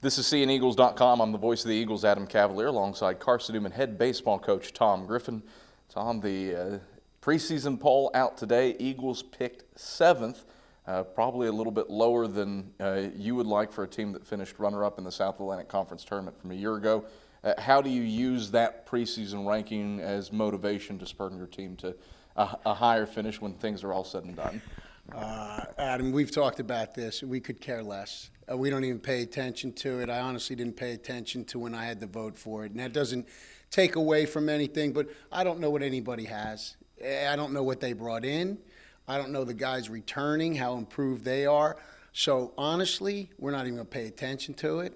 This is seeingeagles.com. I'm the voice of the Eagles, Adam Cavalier, alongside Carson-Newman head baseball coach Tom Griffin. Tom, the preseason poll out today, Eagles picked 7th, probably a little bit lower than you would like for a team that finished runner-up in the South Atlantic Conference tournament from a year ago. How do you use that preseason ranking as motivation to spur your team to a higher finish when things are all said and done? Adam, we've talked about this. We could care less. We don't even pay attention to it. I honestly didn't pay attention to when I had to vote for it. And that doesn't take away from anything, but I don't know what anybody has. I don't know what they brought in. I don't know the guys returning, how improved they are. So honestly, we're not even going to pay attention to it.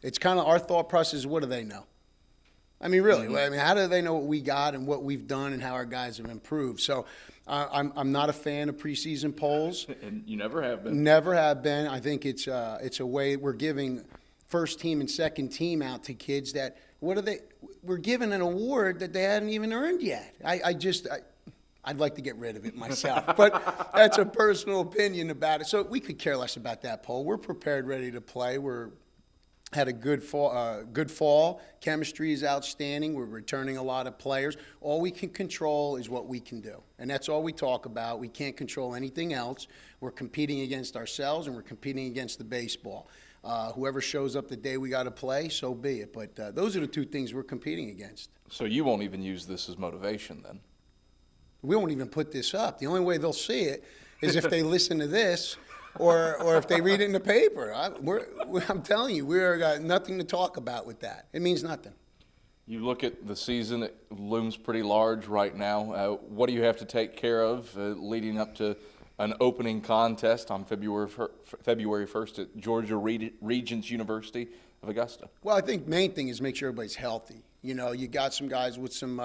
It's kind of our thought process, what do they know? I mean, really, I mean, how do they know what we got and what we've done and how our guys have improved? So I'm not a fan of preseason polls. And you never have been. Never have been. I think it's a way we're giving first team and second team out to kids that, we're giving an award that they hadn't even earned yet. I'd like to get rid of it myself, but that's a personal opinion about it. So we could care less about that poll. We're prepared, ready to play. Had a good fall. Chemistry is outstanding. We're returning a lot of players. All we can control is what we can do, and that's all we talk about. We can't control anything else. We're competing against ourselves, and we're competing against the baseball. Whoever shows up the day we got to play, so be it. But those are the two things we're competing against. So you won't even use this as motivation then? We won't even put this up. The only way they'll see it is if they listen to this. Or if they read it in the paper. I'm telling you, we've got nothing to talk about with that. It means nothing. You look at the season, it looms pretty large right now. What do you have to take care of leading up to an opening contest on February 1st at Georgia Regents University of Augusta? Well, I think main thing is make sure everybody's healthy. You know, you got some guys with some,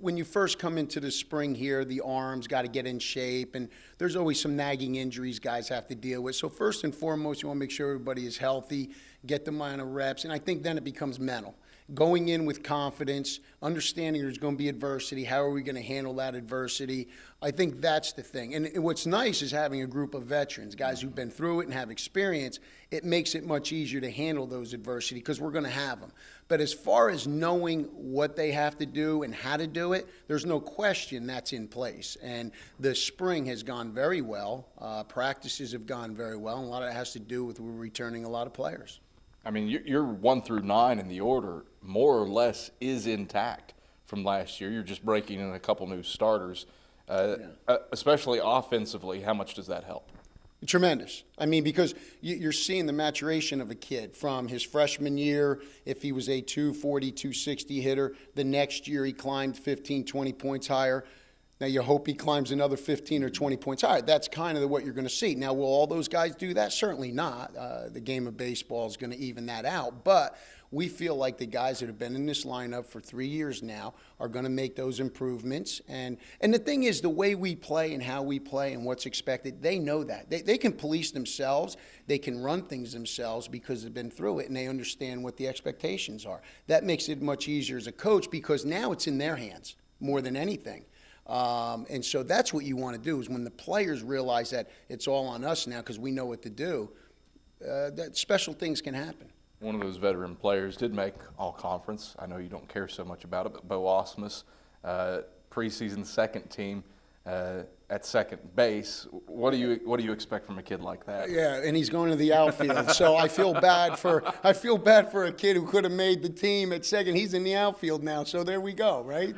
when you first come into the spring here, the arms got to get in shape, and there's always some nagging injuries guys have to deal with. So first and foremost, you want to make sure everybody is healthy, get them on the reps, and I think then it becomes mental. Going in with confidence, understanding there's going to be adversity, how are we going to handle that adversity? I think that's the thing. And what's nice is having a group of veterans, guys who've been through it and have experience. It makes it much easier to handle those adversity because we're going to have them. But as far as knowing what they have to do and how to do it, there's no question that's in place. And the spring has gone very well. Practices have gone very well. And a lot of it has to do with we're returning a lot of players. I mean, you're 1 through 9 in the order, more or less, is intact from last year. You're just breaking in a couple new starters, especially offensively. How much does that help? Tremendous. I mean, because you're seeing the maturation of a kid from his freshman year, if he was a 240, 260 hitter, the next year he climbed 15, 20 points higher. Now, you hope he climbs another 15 or 20 points higher. That's kind of what you're going to see. Now, will all those guys do that? Certainly not. The game of baseball is going to even that out. But we feel like the guys that have been in this lineup for 3 years now are going to make those improvements. And the thing is, the way we play and how we play and what's expected, they know that. They can police themselves. They can run things themselves because they've been through it and they understand what the expectations are. That makes it much easier as a coach because now it's in their hands more than anything. And so that's what you want to do is when the players realize that it's all on us now because we know what to do, that special things can happen. One of those veteran players did make all-conference. I know you don't care so much about it, but Bo Osmus, preseason second team at second base. What do you expect from a kid like that? Yeah, and he's going to the outfield. So I feel bad for a kid who could have made the team at second. He's in the outfield now. So there we go, right?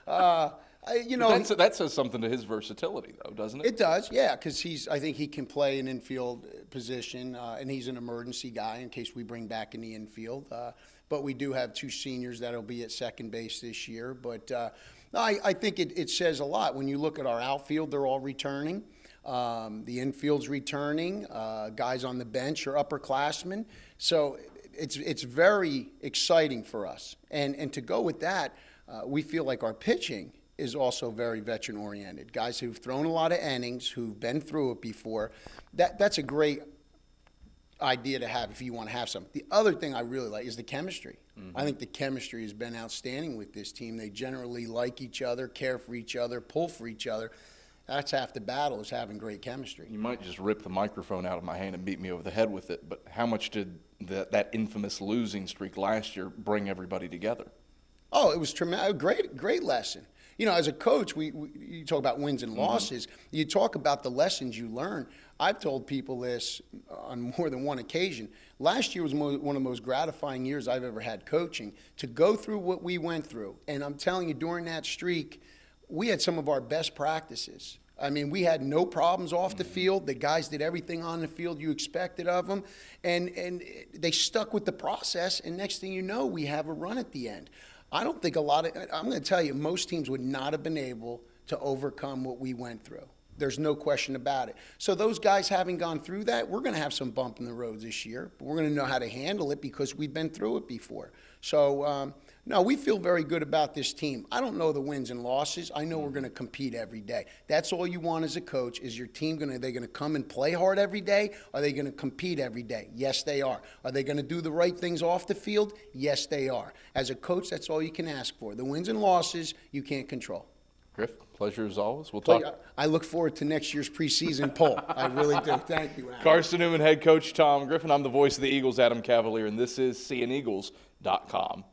That says something to his versatility, though, doesn't it? It does, yeah, because I think he can play an infield position, and he's an emergency guy in case we bring back in the infield. But we do have 2 seniors that'll be at second base this year. But I think it says a lot. When you look at our outfield, they're all returning. The infield's returning. Guys on the bench are upperclassmen. So it's very exciting for us. And to go with that, we feel like our pitching is also very veteran-oriented. Guys who've thrown a lot of innings, who've been through it before. That's a great idea to have if you want to have some. The other thing I really like is the chemistry. I think the chemistry has been outstanding with this team. They generally like each other, care for each other, pull for each other. That's half the battle, is having great chemistry. You might just rip the microphone out of my hand and beat me over the head with it, but how much did that infamous losing streak last year bring everybody together? Oh, it was tremendous. Great lesson. You know, as a coach, you talk about wins and losses. You talk about the lessons you learn. I've told people this on more than one occasion. Last year was one of the most gratifying years I've ever had coaching. To go through what we went through, and I'm telling you, during that streak, we had some of our best practices. I mean, we had no problems off the field. The guys did everything on the field you expected of them, and they stuck with the process, and next thing you know, we have a run at the end. I don't think I'm going to tell you, most teams would not have been able to overcome what we went through. There's no question about it. So those guys having gone through that, we're going to have some bump in the road this year, but we're going to know how to handle it because we've been through it before. So, no, we feel very good about this team. I don't know the wins and losses. I know we're going to compete every day. That's all you want as a coach. Is your team are they going to come and play hard every day? Are they going to compete every day? Yes, they are. Are they going to do the right things off the field? Yes, they are. As a coach, that's all you can ask for. The wins and losses, you can't control. Griff, pleasure as always. We'll talk. I look forward to next year's preseason poll. I really do. Thank you, Adam. Carson-Newman head coach Tom Griffin. I'm the voice of the Eagles, Adam Cavalier, and this is seeandeagles.com.